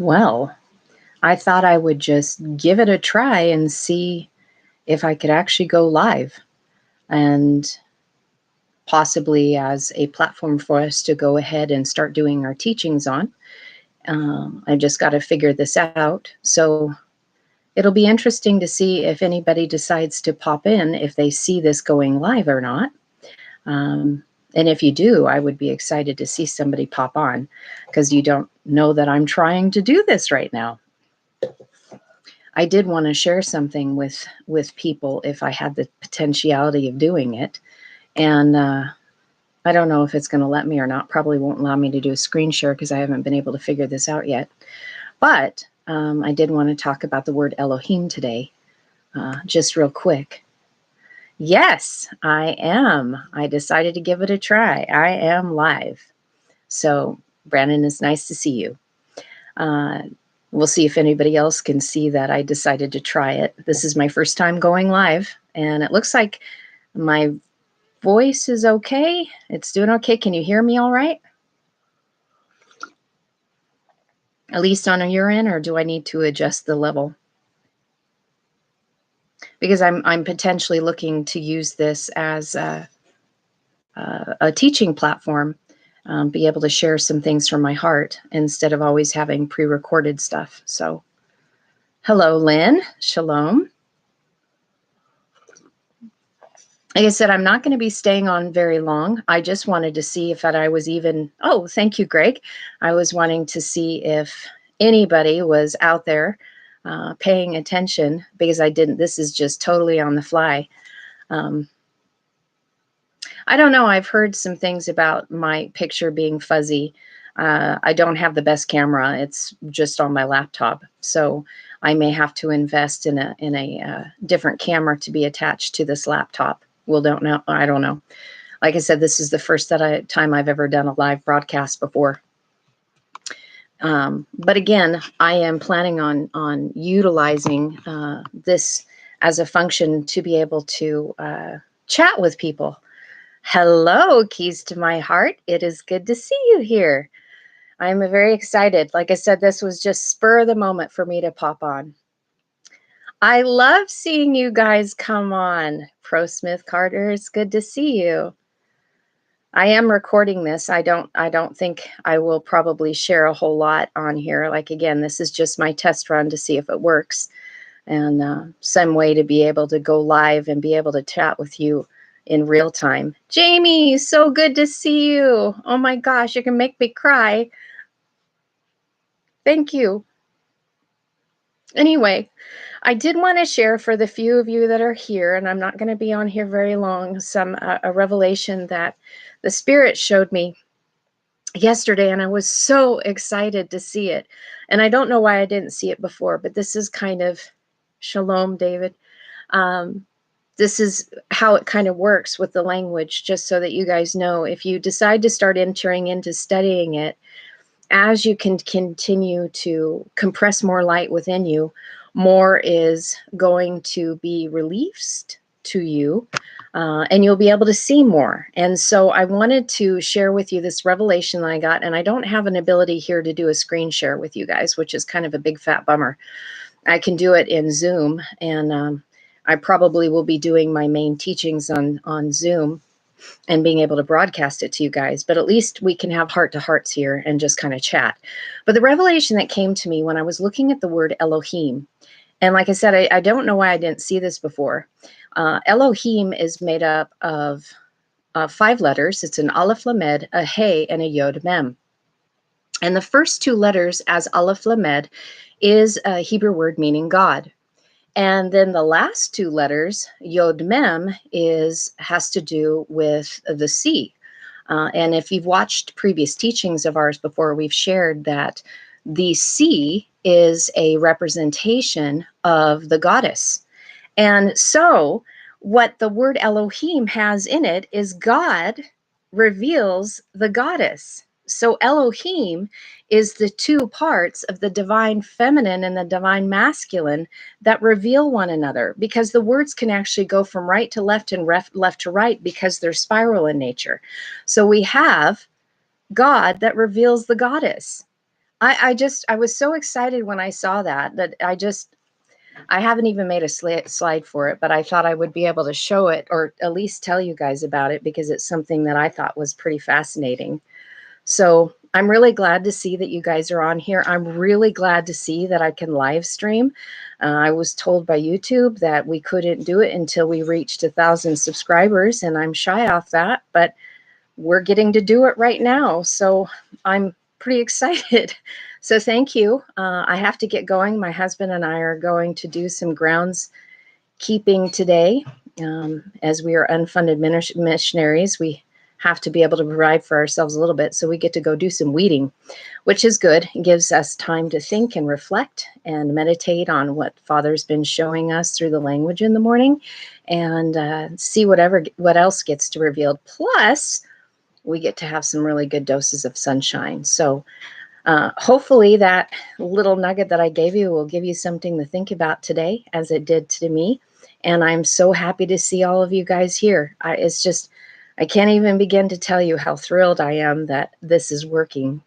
Well, I thought I would just give it a try and see if I could actually go live and possibly as a platform for us to go ahead and start doing our teachings on. I just got to figure this out. So it'll be interesting to see if anybody decides to pop in, if they see this going live or not. Um, and if you do, I would be excited to see somebody pop on because you don't know that I'm trying to do this right now. I did want to share something with people if I had the potentiality of doing it. And I don't know if it's going to let me or not. Probably won't allow me to do a screen share because I haven't been able to figure this out yet. But I did want to talk about the word Elohim today, just real quick. Yes, I am. I decided to give it a try. I am live. So, Brandon, it's nice to see you. We'll see if anybody else can see that I decided to try it. This is my first time going live, and it looks like my voice is okay. It's doing okay. Can you hear me all right? At least on your end, or do I need to adjust the level? Because I'm potentially looking to use this as a teaching platform, be able to share some things from my heart instead of always having pre-recorded stuff. So, hello, Lynn. Shalom. Like I said, I'm not going to be staying on very long. I just wanted to see if that I was even, oh, thank you, Greg. I was wanting to see if anybody was out there paying attention because I didn't, this is just totally on the fly. I don't know. I've heard some things about my picture being fuzzy. I don't have the best camera. It's just on my laptop. So I may have to invest in a different camera to be attached to this laptop. Don't know. I don't know. Like I said, this is the first time I've ever done a live broadcast before. But again, I am planning on utilizing this as a function to be able to chat with people. Hello, Keys to My Heart. It is good to see you here. I'm very excited. Like I said, this was just spur of the moment for me to pop on. I love seeing you guys come on. Pro Smith Carter, it's good to see you. I am recording this. I don't think I will probably share a whole lot on here. Like, again, this is just my test run to see if it works. And some way to be able to go live and be able to chat with you in real time. Jamie, so good to see you. Oh my gosh, you can make me cry. Thank you. Anyway, I did want to share for the few of you that are here, and I'm not going to be on here very long, a revelation that the Spirit showed me yesterday, and I was so excited to see it. And I don't know why I didn't see it before, but this is kind of, shalom, David. This is how it kind of works with the language, just so that you guys know. If you decide to start entering into studying it, as you can continue to compress more light within you, more is going to be released to you, and you'll be able to see more. And so I wanted to share with you this revelation that I got, and I don't have an ability here to do a screen share with you guys, which is kind of a big fat bummer. I can do it in Zoom, and I probably will be doing my main teachings on Zoom and being able to broadcast it to you guys, but at least we can have heart to hearts here and just kind of chat. But the revelation that came to me when I was looking at the word Elohim, and like I said, I don't know why I didn't see this before. Elohim is made up of 5 letters. It's an Aleph Lamed, a Hey, and a Yod Mem. And the first 2 letters as Aleph Lamed is a Hebrew word meaning God. And then the last 2 letters, Yod Mem, has to do with the sea. And if you've watched previous teachings of ours before, we've shared that the sea is a representation of the goddess. And so what the word Elohim has in it is God reveals the goddess. So Elohim is the 2 parts of the divine feminine and the divine masculine that reveal one another, because the words can actually go from right to left and left to right because they're spiral in nature. So we have God that reveals the goddess. I was so excited when I saw that I haven't even made a slide for it, but I thought I would be able to show it or at least tell you guys about it because it's something that I thought was pretty fascinating. So I'm really glad to see that you guys are on here. I'm really glad to see that I can live stream. I was told by YouTube that we couldn't do it until we reached 1,000 subscribers, and I'm shy off that, but we're getting to do it right now. So I'm pretty excited. So thank you. I have to get going. My husband and I are going to do some grounds keeping today. As we are unfunded missionaries, we have to be able to provide for ourselves a little bit. So we get to go do some weeding, which is good. It gives us time to think and reflect and meditate on what Father's been showing us through the language in the morning, and see what else gets to revealed. Plus, we get to have some really good doses of sunshine. So hopefully that little nugget that I gave you will give you something to think about today, as it did to me. And I'm so happy to see all of you guys here. I can't even begin to tell you how thrilled I am that this is working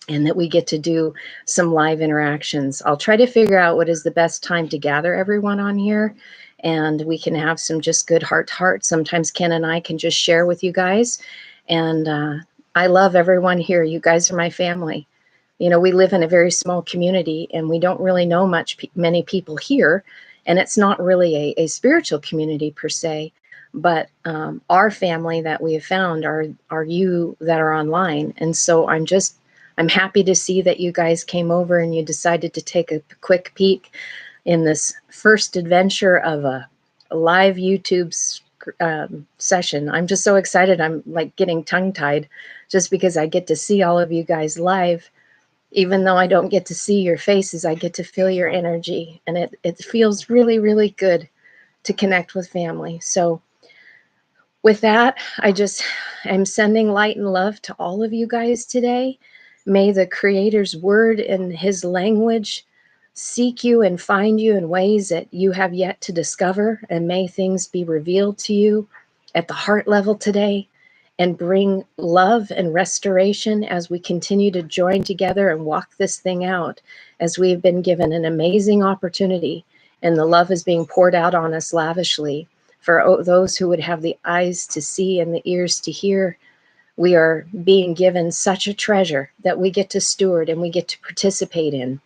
and that we get to do some live interactions. I'll try to figure out what is the best time to gather everyone on here, and we can have some just good heart to heart. Sometimes Ken and I can just share with you guys. And I love everyone here. You guys are my family. You know, we live in a very small community and we don't really know many people here. And it's not really a spiritual community per se, but our family that we have found are you that are online. And so I'm happy to see that you guys came over and you decided to take a quick peek in this first adventure of a live YouTube session. I'm just so excited. I'm like getting tongue-tied just because I get to see all of you guys live. Even though I don't get to see your faces, I get to feel your energy. And it feels really, really good to connect with family. So with that, I'm sending light and love to all of you guys today. May the Creator's word and his language seek you and find you in ways that you have yet to discover. And may things be revealed to you at the heart level today and bring love and restoration as we continue to join together and walk this thing out, as we've been given an amazing opportunity and the love is being poured out on us lavishly. For those who would have the eyes to see and the ears to hear, we are being given such a treasure that we get to steward and we get to participate in,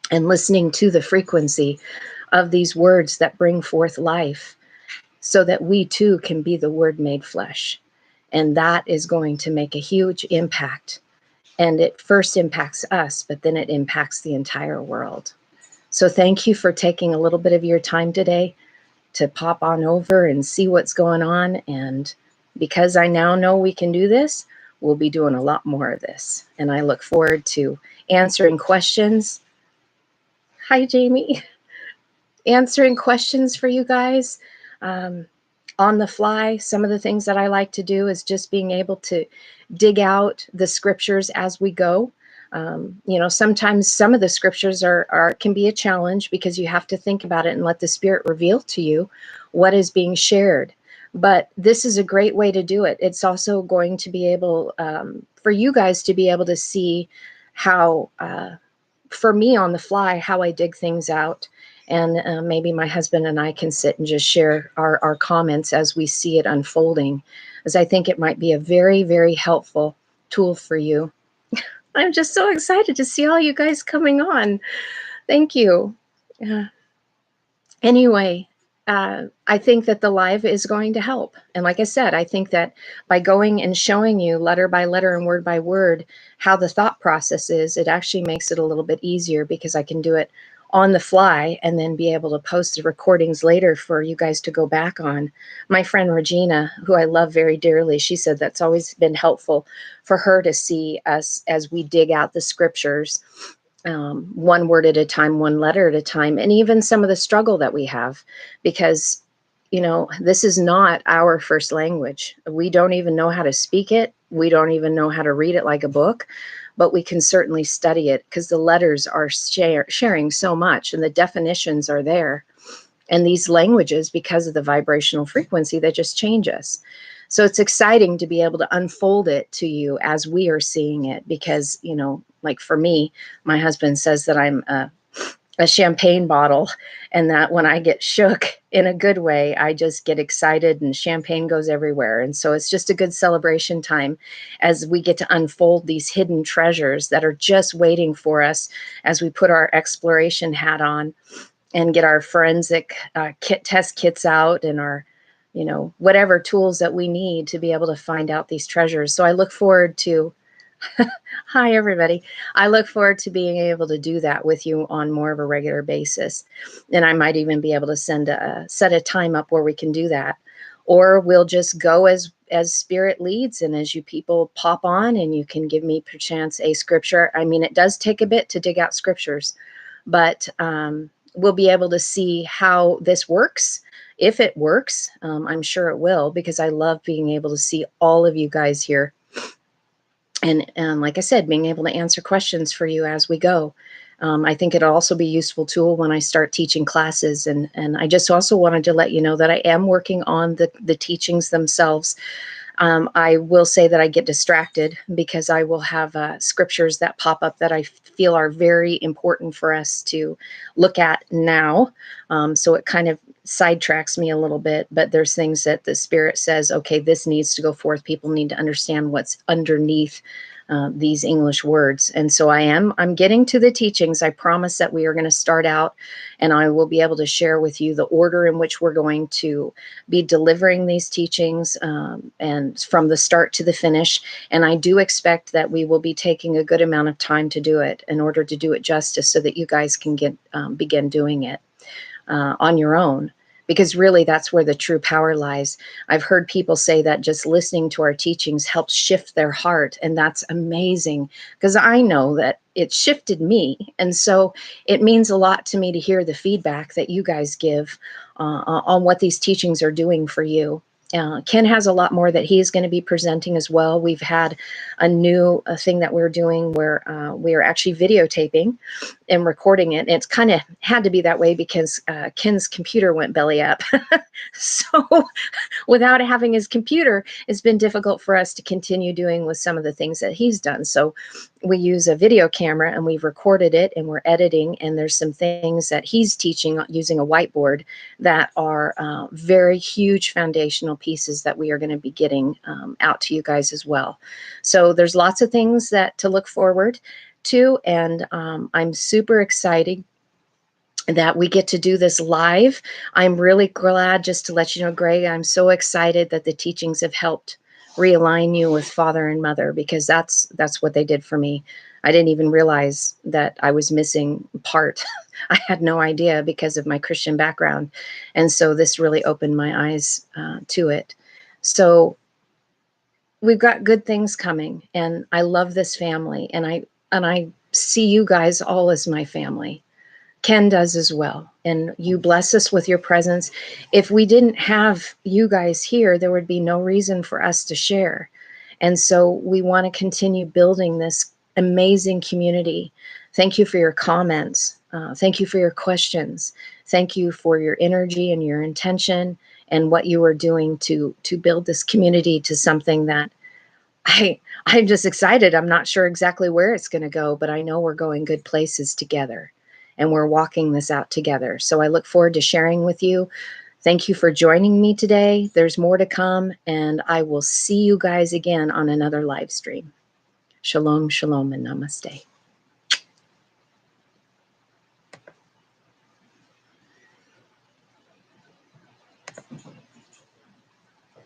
and listening to the frequency of these words that bring forth life so that we too can be the word made flesh. And that is going to make a huge impact. And it first impacts us, but then it impacts the entire world. So thank you for taking a little bit of your time today to pop on over and see what's going on. And because I now know we can do this, we'll be doing a lot more of this. And I look forward to answering questions. Hi, Jamie. Answering questions for you guys. On the fly, some of the things that I like to do is just being able to dig out the scriptures as we go. Sometimes some of the scriptures can be a challenge because you have to think about it and let the Spirit reveal to you what is being shared. But this is a great way to do it. It's also going to be able for you guys to be able to see how, for me on the fly, how I dig things out. And maybe my husband and I can sit and just share our comments as we see it unfolding, as I think it might be a very, very helpful tool for you. I'm just so excited to see all you guys coming on. Thank you. Anyway, I think that the live is going to help. And like I said, I think that by going and showing you letter by letter and word by word how the thought process is, it actually makes it a little bit easier because I can do it on the fly and then be able to post the recordings later for you guys to go back on. My friend Regina, who I love very dearly, she said that's always been helpful for her to see us as we dig out the scriptures, one word at a time, one letter at a time, and even some of the struggle that we have, because, this is not our first language. We don't even know how to speak it. We don't even know how to read it like a book, but we can certainly study it because the letters are sharing so much and the definitions are there. And these languages, because of the vibrational frequency, they just change us. So it's exciting to be able to unfold it to you as we are seeing it, because, like for me, my husband says that I'm a champagne bottle, and that when I get shook in a good way, I just get excited and champagne goes everywhere. And so it's just a good celebration time as we get to unfold these hidden treasures that are just waiting for us as we put our exploration hat on and get our forensic test kits out and our, whatever tools that we need to be able to find out these treasures. So I look forward to Hi, everybody. I look forward to being able to do that with you on more of a regular basis. And I might even be able to set a time up where we can do that. Or we'll just go as spirit leads, and as you people pop on and you can give me perchance a scripture. I mean, it does take a bit to dig out scriptures, but we'll be able to see how this works. If it works, I'm sure it will, because I love being able to see all of you guys here. And like I said, being able to answer questions for you as we go. I think it'll also be a useful tool when I start teaching classes. And I just also wanted to let you know that I am working on the teachings themselves. I will say that I get distracted because I will have scriptures that pop up that I feel are very important for us to look at now. So it kind of sidetracks me a little bit, but there's things that the Spirit says, okay, this needs to go forth. People need to understand what's underneath these English words. And so I'm getting to the teachings. I promise that we are going to start out, and I will be able to share with you the order in which we're going to be delivering these teachings, and from the start to the finish. And I do expect that we will be taking a good amount of time to do it in order to do it justice, so that you guys can begin doing it on your own. Because really, that's where the true power lies. I've heard people say that just listening to our teachings helps shift their heart. And that's amazing, because I know that it shifted me. And so it means a lot to me to hear the feedback that you guys give on what these teachings are doing for you. Ken has a lot more that he's going to be presenting as well. We've had a new thing that we're doing where we are actually videotaping and recording it. And it's kind of had to be that way because Ken's computer went belly up. So without having his computer, it's been difficult for us to continue doing with some of the things that he's done. So we use a video camera and we've recorded it and we're editing. And there's some things that he's teaching using a whiteboard that are very huge foundational pieces that we are going to be getting out to you guys as well. So there's lots of things to look forward to. And I'm super excited that we get to do this live. I'm really glad, just to let you know, Greg, I'm so excited that the teachings have helped realign you with Father and Mother, because that's what they did for me. I didn't even realize that I was missing part. I had no idea because of my Christian background. And so this really opened my eyes to it. So we've got good things coming, and I love this family, and I see you guys all as my family. Ken does as well. And you bless us with your presence. If we didn't have you guys here, there would be no reason for us to share. And so we want to continue building this amazing community. Thank you for your comments. Thank you for your questions. Thank you for your energy and your intention and what you are doing to build this community to something that I'm just excited. I'm not sure exactly where it's going to go, but I know we're going good places together. And we're walking this out together. So I look forward to sharing with you. Thank you for joining me today. There's more to come, and I will see you guys again on another live stream. Shalom, shalom, and namaste.